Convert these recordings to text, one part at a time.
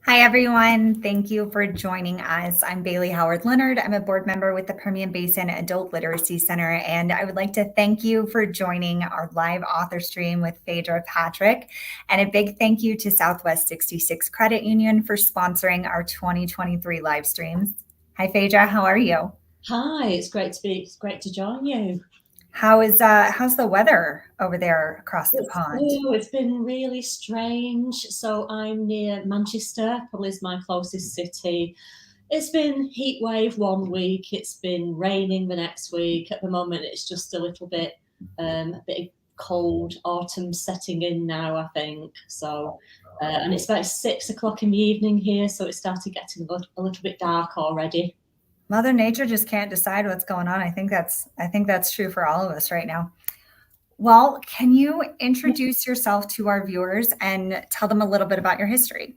Hi, everyone. Thank you for joining us. I'm Bailey Howard Leonard. I'm a board member with the Permian Basin Adult Literacy Center, and I would like to thank you for joining our live author stream with Phaedra Patrick. And a big thank you to Southwest 66 Credit Union for sponsoring our 2023 live streams. Hi, Phaedra. How are you? Hi, it's great to join you. How's the weather over there across the pond? It's been really strange. So I'm near Manchester, probably is my closest city. It's been heat wave one week. It's been raining the next week. At the moment, it's just a bit cold. Autumn setting in now, I think. So, and it's about 6 o'clock in the evening here, so it started getting a little bit dark already. Mother Nature just can't decide what's going on. I think that's true for all of us right now. Well, can you introduce yourself to our viewers and tell them a little bit about your history?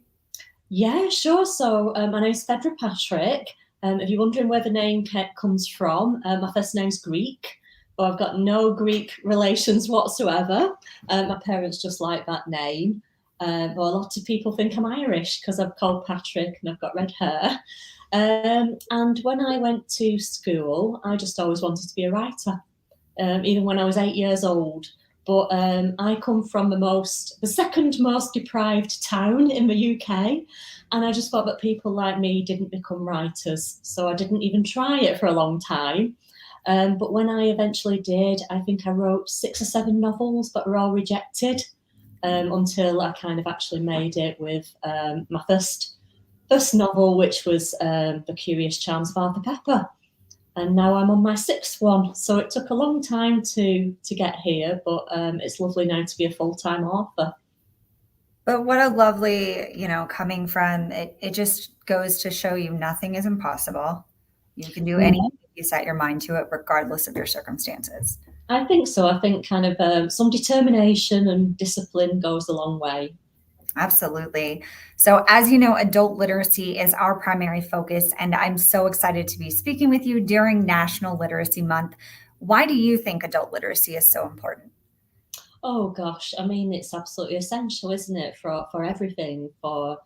Yeah, sure. So my name's Phaedra Patrick. If you're wondering where the name comes from, my first name's Greek, but I've got no Greek relations whatsoever. My parents just like that name. But a lot of people think I'm Irish because I'm called Patrick and I've got red hair. And when I went to school, I just always wanted to be a writer, even when I was 8 years old. But I come from the second most deprived town in the UK, and I just thought that people like me didn't become writers, so I didn't even try it for a long time. But when I eventually did, I think I wrote 6 or 7 novels, but were all rejected until I kind of actually made it with my first novel, which was The Curious Charms of Arthur Pepper. And now I'm on my 6th one. So it took a long time to get here, but it's lovely now to be a full-time author. But what a lovely, coming from it just goes to show you nothing is impossible. You can do anything if you set your mind to it, regardless of your circumstances. I think so. I think kind of some determination and discipline goes a long way. Absolutely. So, as you know, adult literacy is our primary focus, and I'm so excited to be speaking with you during National Literacy Month. Why do you think adult literacy is so important? Oh gosh, I mean, it's absolutely essential, isn't it, for everything, for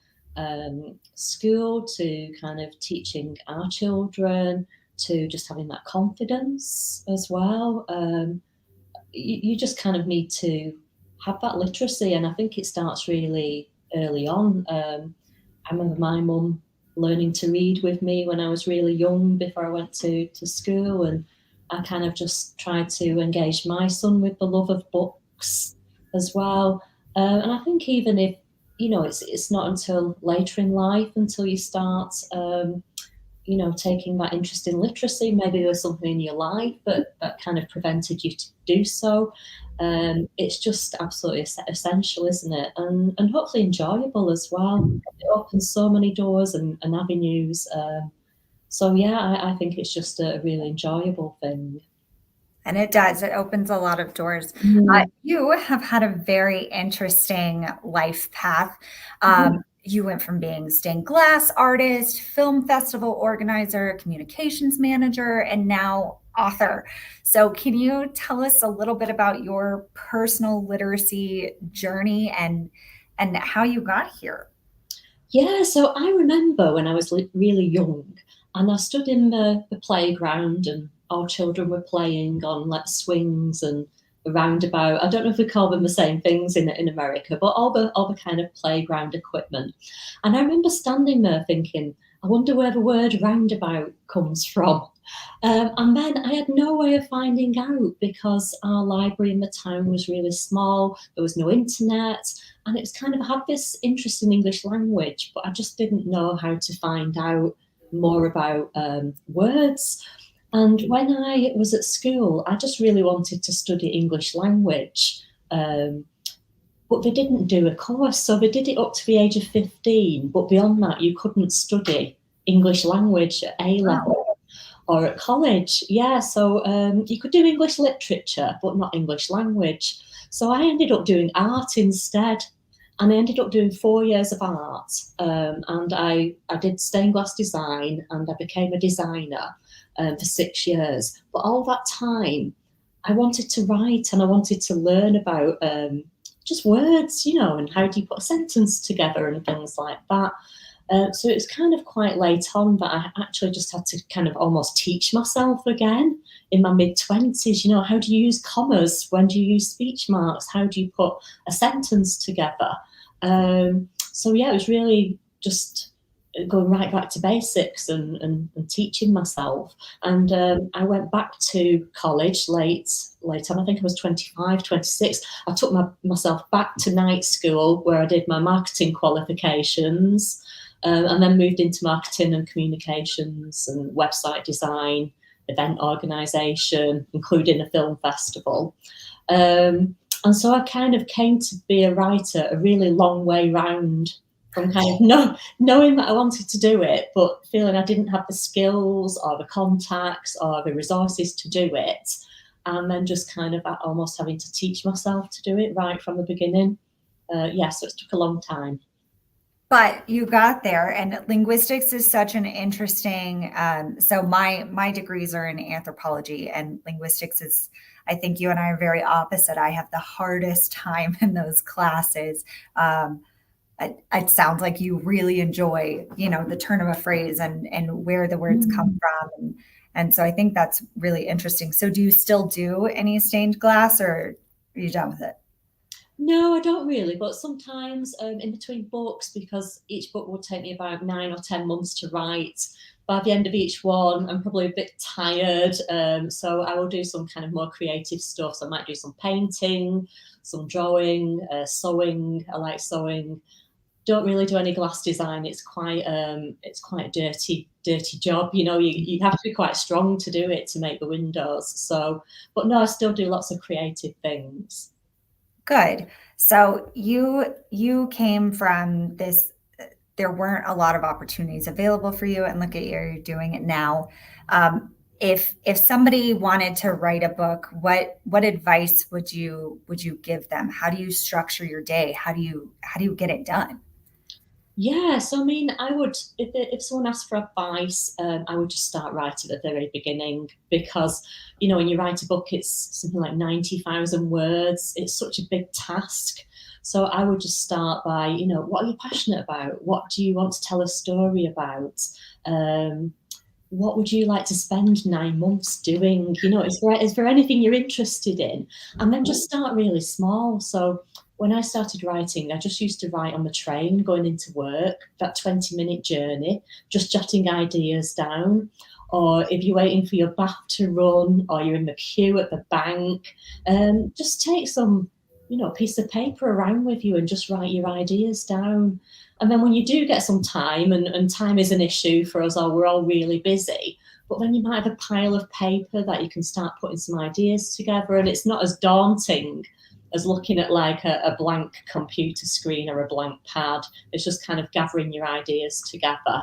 school to kind of teaching our children, to just having that confidence as well. You just kind of need to have that literacy, and I think it starts really early on. I remember my mum learning to read with me when I was really young before I went to school, and I kind of just tried to engage my son with the love of books as well. And I think even if it's not until later in life until you start taking that interest in literacy. Maybe there was something in your life that kind of prevented you to do so. It's just absolutely essential, isn't it? And hopefully enjoyable as well. It opens so many doors and avenues. So yeah, I think it's just a really enjoyable thing. And it does, it opens a lot of doors. Mm. You have had a very interesting life path. You went from being stained glass artist, film festival organizer, communications manager, and now author. So, can you tell us a little bit about your personal literacy journey and how you got here? Yeah, so I remember when I was really young and I stood in the playground and all children were playing on like swings and the roundabout. I don't know if we call them the same things in America, but all the kind of playground equipment. And I remember standing there thinking, I wonder where the word roundabout comes from. And then I had no way of finding out because our library in the town was really small. There was no internet. And it was kind of, I had this interest in English language, but I just didn't know how to find out more about words. And when I was at school, I just really wanted to study English language. But they didn't do a course. So they did it up to the age of 15. But beyond that, you couldn't study English language at A level or at college. Yeah, so you could do English literature, but not English language. So I ended up doing art instead. And I ended up doing 4 years of art. And I did stained glass design and I became a designer for 6 years. But all that time, I wanted to write and I wanted to learn about just words, and how do you put a sentence together and things like that. So it was kind of quite late on that I actually just had to kind of almost teach myself again in my mid-20s. How do you use commas? When do you use speech marks? How do you put a sentence together? So yeah, it was really just going right back to basics and teaching myself. And I went back to college late on. I think I was 25, 26. I took myself back to night school where I did my marketing qualifications, and then moved into marketing and communications and website design, event organisation, including a film festival. And so I kind of came to be a writer a really long way round from kind of knowing that I wanted to do it, but feeling I didn't have the skills or the contacts or the resources to do it. And then just kind of almost having to teach myself to do it right from the beginning. So it took a long time. But you got there, and linguistics is such an interesting. So my degrees are in anthropology, and linguistics is. I think you and I are very opposite. I have the hardest time in those classes. It sounds like you really enjoy, the turn of a phrase and where the words come from, and so I think that's really interesting. So, do you still do any stained glass, or are you done with it? No, I don't really, but sometimes in between books, because each book will take me about 9 or 10 months to write. By the end of each one, I'm probably a bit tired, so I will do some kind of more creative stuff. So I might do some painting, some drawing, sewing. I like sewing. Don't really do any glass design. It's quite a dirty job. You have to be quite strong to do it, to make the windows. So, but no, I still do lots of creative things. Good. So you came from this. There weren't a lot of opportunities available for you, and look at you're doing it now. If somebody wanted to write a book, what advice would you give them? How do you structure your day? How do you get it done? Yeah, so I mean, I would, if someone asked for advice, I would just start right at the very beginning, because, when you write a book, it's something like 90,000 words. It's such a big task. So I would just start by, what are you passionate about? What do you want to tell a story about? What would you like to spend 9 months doing? Is there anything you're interested in? And then just start really small. So when I started writing, I just used to write on the train going into work, that 20-minute journey, just jotting ideas down. Or if you're waiting for your bath to run, or you're in the queue at the bank, just take some, piece of paper around with you and just write your ideas down. And then when you do get some time, and time is an issue for us all, we're all really busy, but then you might have a pile of paper that you can start putting some ideas together, and it's not as daunting as looking at like a blank computer screen or a blank pad. It's just kind of gathering your ideas together.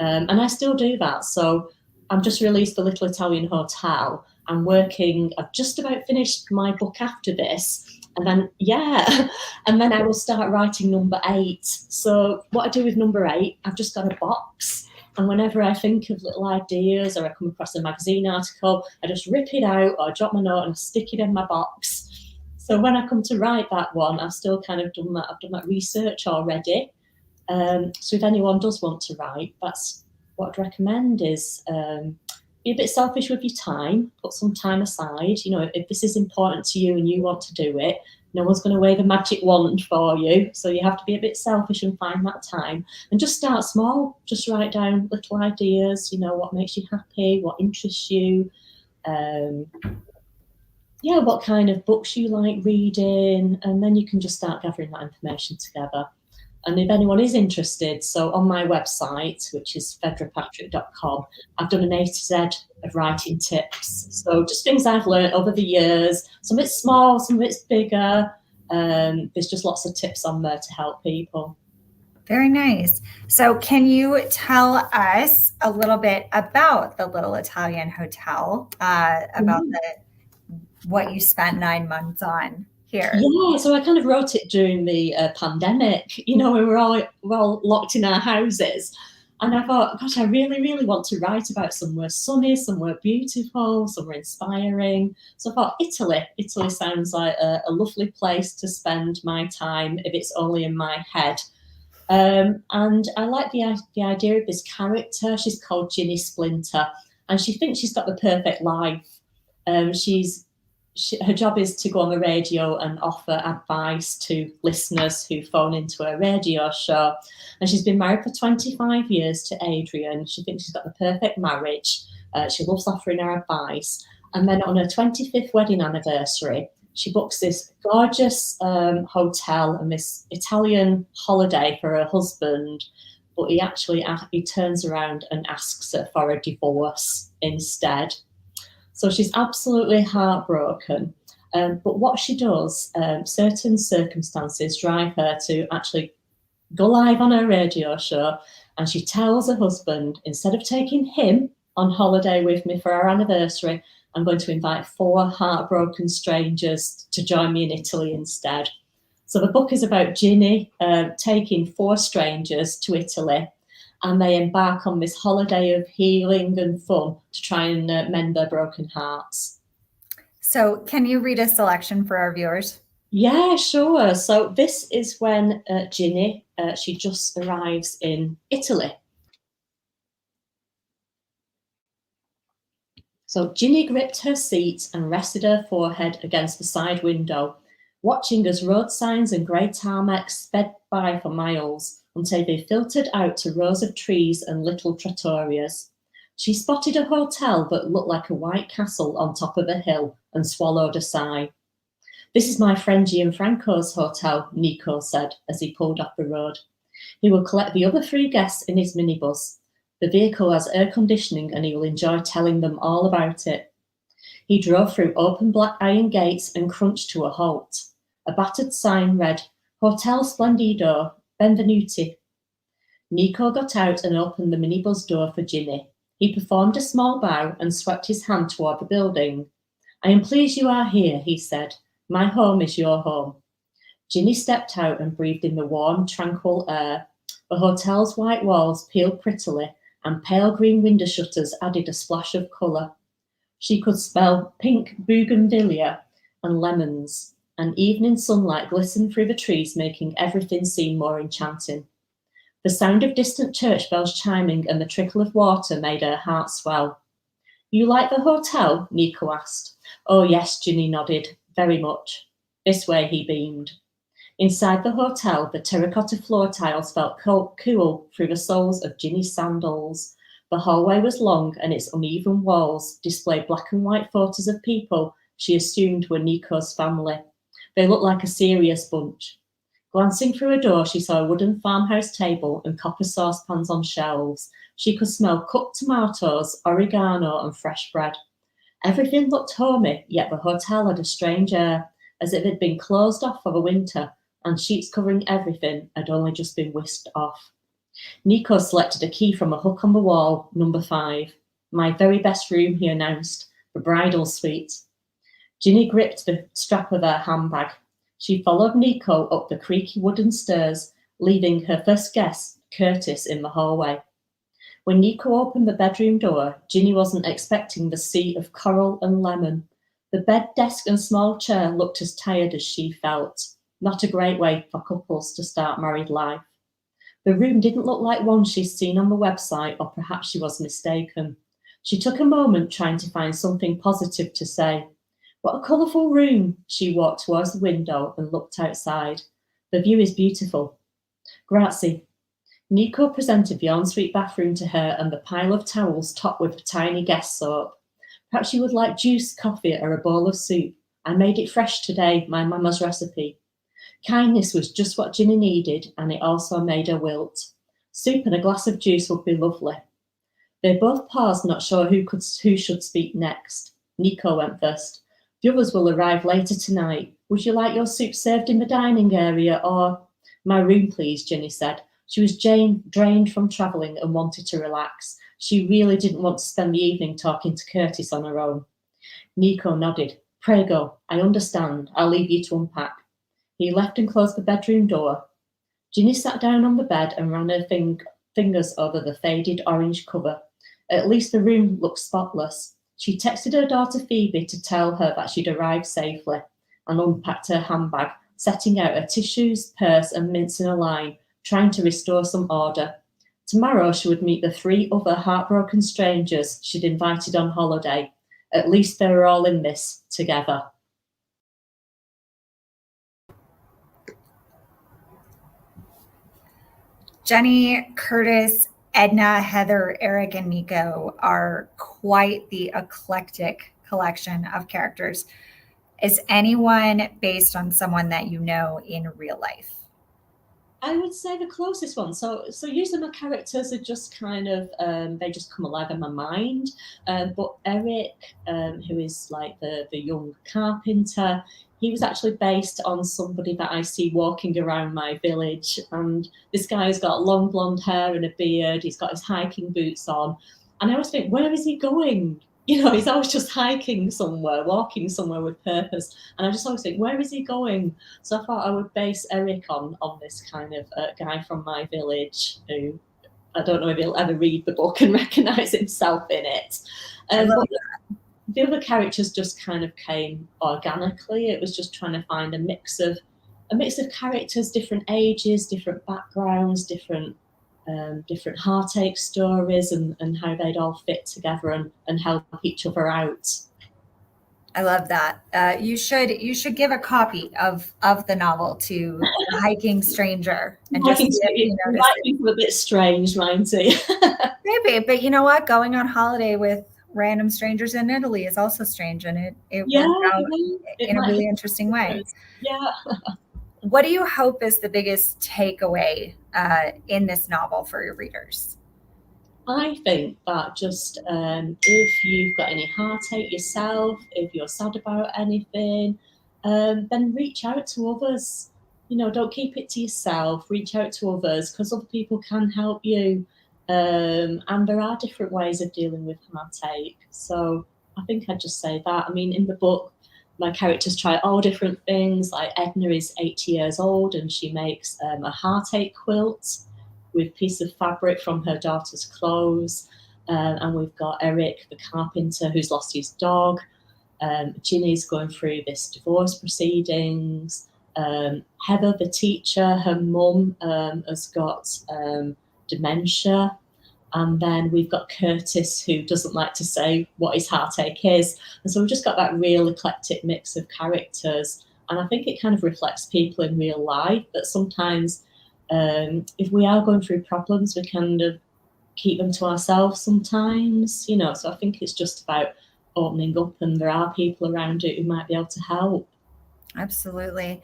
And I still do that. So I've just released The Little Italian Hotel. I've just about finished my book after this. And then, and then I will start writing number 8. So what I do with number 8, I've just got a box. And whenever I think of little ideas, or I come across a magazine article, I just rip it out or drop my note and stick it in my box. So when I come to write that one, I've still kind of done that. I've done that research already. So if anyone does want to write, that's what I'd recommend is be a bit selfish with your time. Put some time aside. If this is important to you and you want to do it, no one's going to wave a magic wand for you. So you have to be a bit selfish and find that time. And just start small. Just write down little ideas, what makes you happy, what interests you. What kind of books you like reading, and then you can just start gathering that information together. And if anyone is interested, so on my website, which is phaedrapatrick.com, I've done an A to Z of writing tips. So just things I've learned over the years. Some of it's small, some of it's bigger. There's just lots of tips on there to help people. Very nice. So can you tell us a little bit about the Little Italian Hotel, about what you spent 9 months on here? Yeah, so I kind of wrote it during the pandemic, when we were all locked in our houses. And I thought, gosh, I really, really want to write about somewhere sunny, somewhere beautiful, somewhere inspiring. So I thought Italy. Italy sounds like a lovely place to spend my time if it's only in my head. And I like the idea of this character. She's called Ginny Splinter, and she thinks she's got the perfect life. Her job is to go on the radio and offer advice to listeners who phone into her radio show. And she's been married for 25 years to Adrian. She thinks she's got the perfect marriage. She loves offering her advice. And then on her 25th wedding anniversary, she books this gorgeous hotel and this Italian holiday for her husband. But he turns around and asks her for a divorce instead. So she's absolutely heartbroken. But what she does, certain circumstances drive her to actually go live on her radio show. And she tells her husband, instead of taking him on holiday with me for our anniversary, I'm going to invite 4 heartbroken strangers to join me in Italy instead. So the book is about Ginny taking 4 strangers to Italy, and they embark on this holiday of healing and fun to try and mend their broken hearts. So can you read a selection for our viewers? Yeah, sure. So this is when Ginny, she just arrives in Italy. So Ginny gripped her seat and rested her forehead against the side window, watching as road signs and grey tarmac sped by for miles until they filtered out to rows of trees and little trattorias. She spotted a hotel that looked like a white castle on top of a hill and swallowed a sigh. This is my friend Gianfranco's hotel, Nico said as he pulled off the road. He will collect the other 3 guests in his minibus. The vehicle has air conditioning and he will enjoy telling them all about it. He drove through open black iron gates and crunched to a halt. A battered sign read, Hotel Splendido, Benvenuti. Nico got out and opened the minibus door for Ginny. He performed a small bow and swept his hand toward the building. I am pleased you are here, he said. My home is your home. Ginny stepped out and breathed in the warm, tranquil air. The hotel's white walls peeled prettily, and pale green window shutters added a splash of colour. She could smell pink bougainvillea and lemons, and evening sunlight glistened through the trees, making everything seem more enchanting. The sound of distant church bells chiming and the trickle of water made her heart swell. You like the hotel? Nico asked. Oh yes, Ginny nodded. Very much. This way, he beamed. Inside the hotel, the terracotta floor tiles felt cool through the soles of Ginny's sandals. The hallway was long and its uneven walls displayed black and white photos of people she assumed were Nico's family. They looked like a serious bunch. Glancing through a door, she saw a wooden farmhouse table and copper saucepans on shelves. She could smell cooked tomatoes, oregano and fresh bread. Everything looked homey, yet the hotel had a strange air, as if it had been closed off for the winter, and sheets covering everything had only just been whisked off. Nico selected a key from a hook on the wall, number 5. My very best room, he announced, the bridal suite. Ginny gripped the strap of her handbag. She followed Nico up the creaky wooden stairs, leaving her first guest, Curtis, in the hallway. When Nico opened the bedroom door, Ginny wasn't expecting the sea of coral and lemon. The bed, desk and small chair looked as tired as she felt. Not a great way for couples to start married life. The room didn't look like one she'd seen on the website, or perhaps she was mistaken. She took a moment trying to find something positive to say. What a colourful room! She walked towards the window and looked outside. The view is beautiful. Grazie. Nico presented the ensuite bathroom to her and the pile of towels topped with tiny guest soap. Perhaps you would like juice, coffee, or a bowl of soup. I made it fresh today, my mama's recipe. Kindness was just what Ginny needed, and it also made her wilt. Soup and a glass of juice would be lovely. They both paused, not sure who should speak next. Nico went first. The others will arrive later tonight. Would you like your soup served in the dining area or... My room, please, Ginny said. She was drained from travelling and wanted to relax. She really didn't want to spend the evening talking to Curtis on her own. Nico nodded. Prego, I understand. I'll leave you to unpack. He left and closed the bedroom door. Ginny sat down on the bed and ran her fingers over the faded orange cover. At least the room looked spotless. She texted her daughter Phoebe to tell her that she'd arrived safely and unpacked her handbag, setting out her tissues, purse and mints in a line, trying to restore some order. Tomorrow she would meet the 3 other heartbroken strangers she'd invited on holiday. At least they were all in this together. Jenny, Curtis, Edna, Heather, Eric, and Nico are quite the eclectic collection of characters. Is anyone based on someone that you know in real life? I would say the closest one. So usually my characters are just kind of they just come alive in my mind. But Eric, who is like the young carpenter, he was actually based on somebody that I see walking around my village. And this guy's got long blonde hair and a beard. He's got his hiking boots on, and I always think, where is he going? You know, he's always just hiking somewhere, walking somewhere with purpose. And I just always think, where is he going? So I thought I would base Eric on this kind of guy from my village who I don't know if he'll ever read the book and recognise himself in it. But the other characters just kind of came organically. It was just trying to find a mix of characters, different ages, different backgrounds, different heartache stories, and how they'd all fit together and help each other out. I love that. You should give a copy of the novel to the hiking stranger and just see if he notices. Might think a bit strange, might he? Maybe, but you know what? Going on holiday with random strangers in Italy is also strange, and it worked out in a really interesting way. Yeah. What do you hope is the biggest takeaway in this novel for your readers? I think that just if you've got any heartache yourself, if you're sad about anything, then reach out to others. You know, don't keep it to yourself. Reach out to others, because other people can help you. And there are different ways of dealing with heartache. So I think I'd just say that. I mean, in the book, my characters try all different things. Like Edna is 80 years old and she makes a heartache quilt with piece of fabric from her daughter's clothes. And we've got Eric, the carpenter, who's lost his dog. Ginny's going through this divorce proceedings. Heather, the teacher, her mum has got dementia. And then we've got Curtis, who doesn't like to say what his heartache is. And so we've just got that real eclectic mix of characters. And I think it kind of reflects people in real life, that sometimes if we are going through problems, we kind of keep them to ourselves sometimes, you know. So I think it's just about opening up, and there are people around it who might be able to help. Absolutely.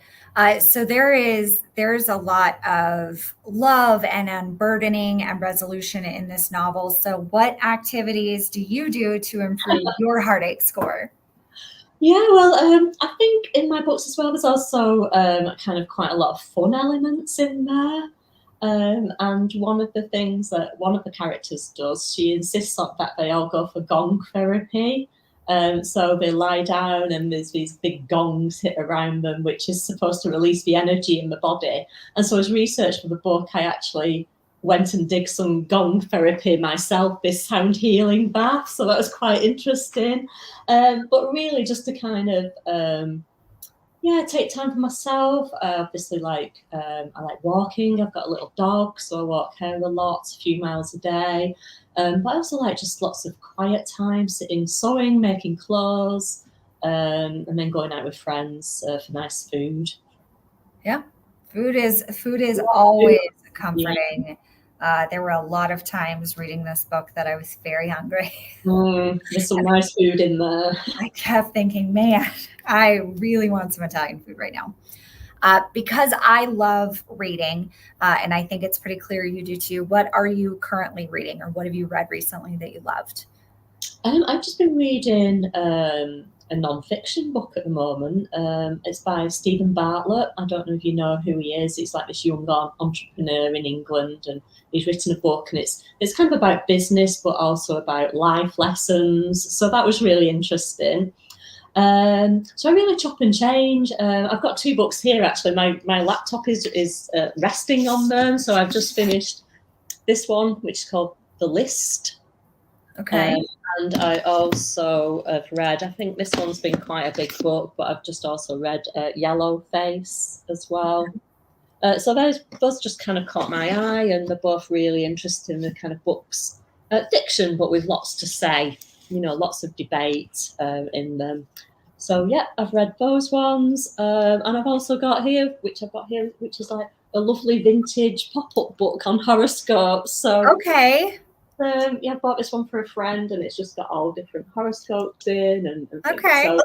So there's a lot of love and unburdening and resolution in this novel. So what activities do you do to improve your heartache score? Yeah, well, I think in my books as well, there's also kind of quite a lot of fun elements in there. And one of the things that one of the characters does, she insists on that they all go for gong therapy. So they lie down and there's these big gongs hit around them, which is supposed to release the energy in the body. And so as research for the book, I actually went and did some gong therapy myself, this sound healing bath. So that was quite interesting. But really just to kind of, take time for myself. Obviously, I like walking. I've got a little dog, so I walk her a lot, a few miles a day. But I also like just lots of quiet time, sitting, sewing, making clothes, and then going out with friends for nice food. Yeah, food is always comforting. Yeah. There were a lot of times reading this book that I was very hungry. There's some nice food in there. I kept thinking, man, I really want some Italian food right now. Because I love reading, and I think it's pretty clear you do too. What are you currently reading, or what have you read recently that you loved? I've just been reading a non-fiction book at the moment. It's by Stephen Bartlett. I don't know if you know who he is. He's like this young entrepreneur in England, and he's written a book, and it's kind of about business, but also about life lessons. So that was really interesting. So I really chop and change. I've got 2 books here, actually. My laptop is resting on them. So I've just finished this one, which is called The List. Okay. And I also have read, I think this one's been quite a big book, but I've just also read Yellow Face as well. So those just kind of caught my eye, and they're both really interesting, the kind of books, fiction, but with lots to say, lots of debate in them. So yeah, I've read those ones, and I've also got here, which is like a lovely vintage pop-up book on horoscopes. So Okay. yeah, I bought this one for a friend, and it's just got all different horoscopes in and things. Okay. So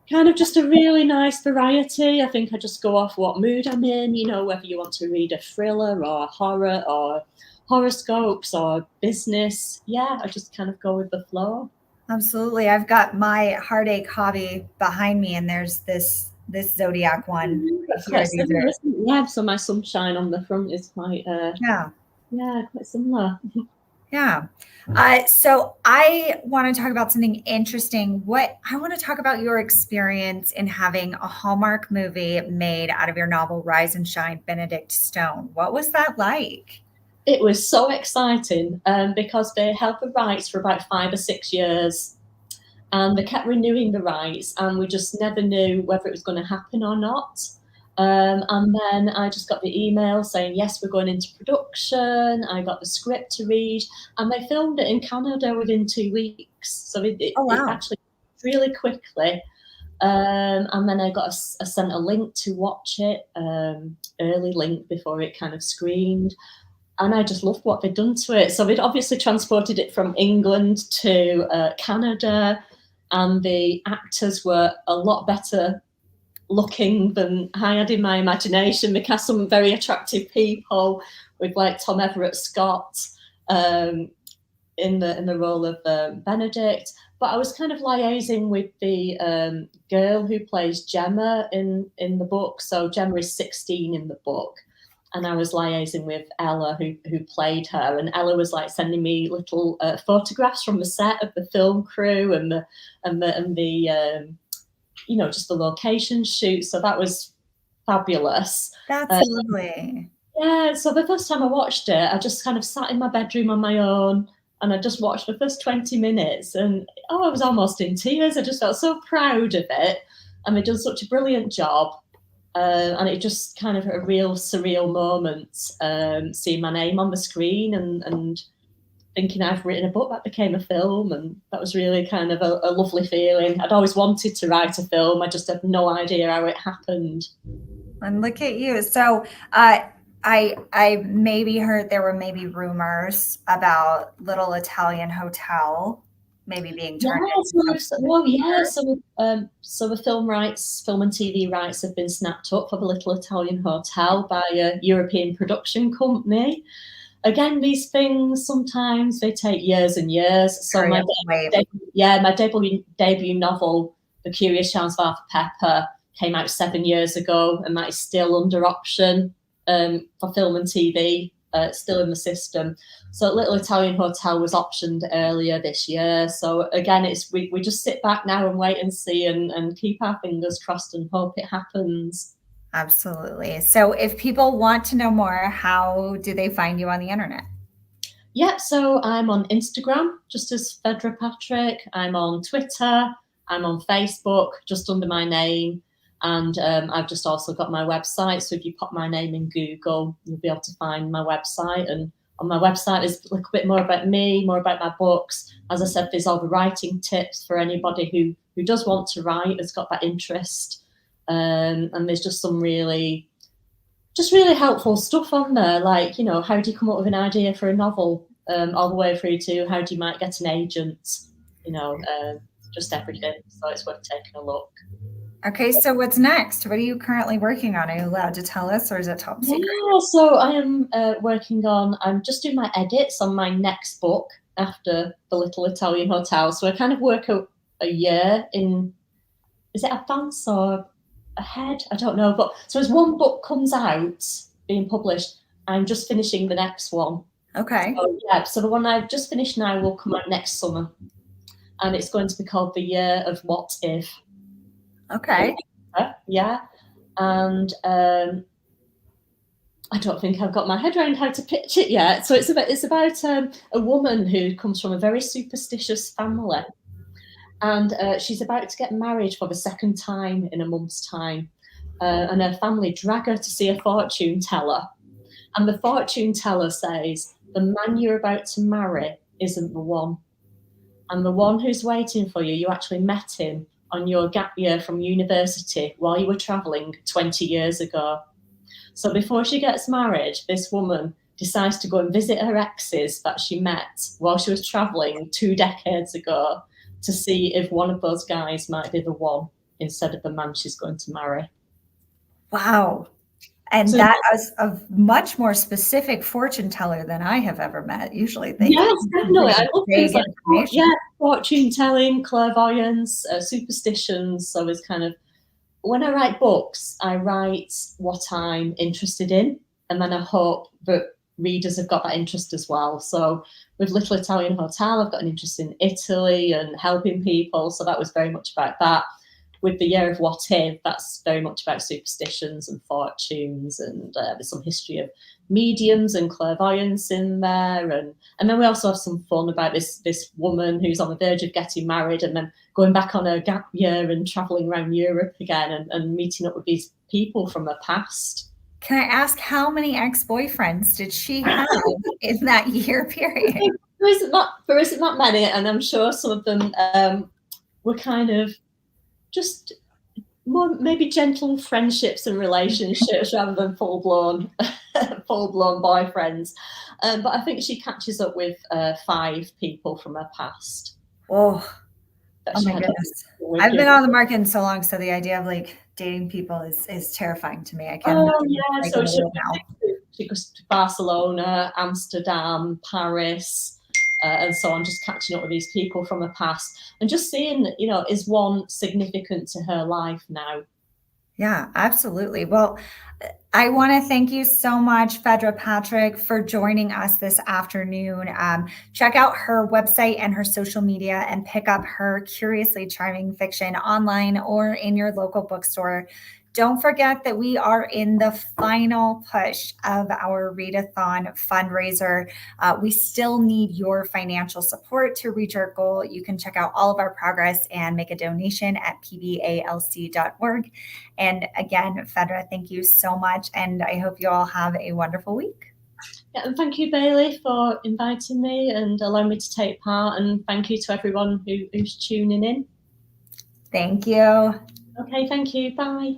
kind of just a really nice variety. I think I just go off what mood I'm in, whether you want to read a thriller or a horror or horoscopes or business. Yeah, I just kind of go with the flow. Absolutely. I've got my heartache hobby behind me, and there's this zodiac one That's here. quite similar, isn't it? Yeah, so my sunshine on the front is quite, Yeah. quite similar. Yeah. So I want to talk about something interesting. I want to talk about your experience in having a Hallmark movie made out of your novel, Rise and Shine, Benedict Stone. What was that like? It was so exciting because they held the rights for about 5 or 6 years, and they kept renewing the rights, and we just never knew whether it was going to happen or not. And then I just got the email saying, yes, we're going into production. I got the script to read, and they filmed it in Canada within 2 weeks. So it Wow. actually really quickly. And then I sent a link to watch it, early link before it kind of screened. And I just loved what they'd done to it. So they'd obviously transported it from England to Canada, and the actors were a lot better looking than I had in my imagination. They cast some very attractive people, with like Tom Everett Scott in the role of Benedict. But I was kind of liaising with the girl who plays Gemma in the book. So Gemma is 16 in the book, and I was liaising with Ella, who played her, and Ella was like sending me little photographs from the set of the film crew and the just the location shoot. So that was fabulous. That's lovely. Yeah, so the first time I watched it, I just kind of sat in my bedroom on my own, and I just watched the first 20 minutes, and I was almost in tears. I just felt so proud of it, and they'd done such a brilliant job. And it just kind of a real surreal moment, seeing my name on the screen and thinking I've written a book that became a film, and that was really kind of a lovely feeling. I'd always wanted to write a film. I just had no idea how it happened. And look at you. So I maybe heard there were maybe rumors about Little Italian Hotel maybe being turned into So the film and TV rights have been snapped up for the Little Italian Hotel by a European production company. Again, these things sometimes they take years and years. So my debut novel, The Curious Charms of Arthur Pepper, came out 7 years ago, and that is still under option for film and TV. Still in the system. So Little Italian Hotel was optioned earlier this year. So again, we just sit back now and wait and see, and keep our fingers crossed and hope it happens. Absolutely. So if people want to know more, how do they find you on the internet? Yeah, so I'm on Instagram, just as Phaedra Patrick. I'm on Twitter. I'm on Facebook, just under my name. And I've just also got my website. So if you pop my name in Google, you'll be able to find my website. And on my website, there's a little bit more about me, more about my books. As I said, there's all the writing tips for anybody who does want to write, has got that interest. And there's just some really helpful stuff on there. Like, how do you come up with an idea for a novel, all the way through to how do you might get an agent, just everything. So it's worth taking a look. Okay, so what's next? What are you currently working on? Are you allowed to tell us, or is it top secret? Yeah, so I am I'm just doing my edits on my next book after The Little Italian Hotel. So I kind of work a year in, is it advance or ahead? I don't know. But so as one book comes out, being published, I'm just finishing the next one. Okay. So the one I've just finished now will come out next summer. And it's going to be called The Year of What If. Okay. Yeah. And I don't think I've got my head around how to pitch it yet. So it's about a woman who comes from a very superstitious family, and she's about to get married for the second time in a month's time. and her family drag her to see a fortune teller. And the fortune teller says, the man you're about to marry isn't the one. And the one who's waiting for you, you actually met him on your gap year from university while you were traveling 20 years ago. So before she gets married, this woman decides to go and visit her exes that she met while she was traveling 2 decades ago to see if one of those guys might be the one instead of the man she's going to marry. Wow. And So that is a much more specific fortune teller than I have ever met. Usually they yes, definitely. I love things vague like information. fortune telling, clairvoyance, superstitions. So it's kind of, when I write books, I write what I'm interested in, and then I hope that readers have got that interest as well. So with Little Italian Hotel, I've got an interest in Italy and helping people. So that was very much about that. With The Year of What If, that's very much about superstitions and fortunes, and there's some history of mediums and clairvoyance in there, and then we also have some fun about this woman who's on the verge of getting married and then going back on her gap year and traveling around Europe again, and meeting up with these people from her past. Can I ask how many ex-boyfriends did she have in that year period? There isn't that many, and I'm sure some of them were kind of just more maybe gentle friendships and relationships rather than full-blown boyfriends. But I think she catches up with 5 people from her past. Oh my goodness. I've been on the market so long, so the idea of like dating people is terrifying to me. I can't. Oh yeah, so she goes to Barcelona, Amsterdam, Paris, and so on, just catching up with these people from her past and just seeing, is one significant to her life now? Yeah, absolutely. Well, I want to thank you so much, Phaedra Patrick, for joining us this afternoon. Check out her website and her social media and pick up her Curiously Charming fiction online or in your local bookstore. Don't forget that we are in the final push of our readathon fundraiser. We still need your financial support to reach our goal. You can check out all of our progress and make a donation at PBALC.org. And again, Phaedra, thank you so much. And I hope you all have a wonderful week. Yeah, and thank you, Bailey, for inviting me and allowing me to take part. And thank you to everyone who's tuning in. Thank you. Okay, thank you. Bye.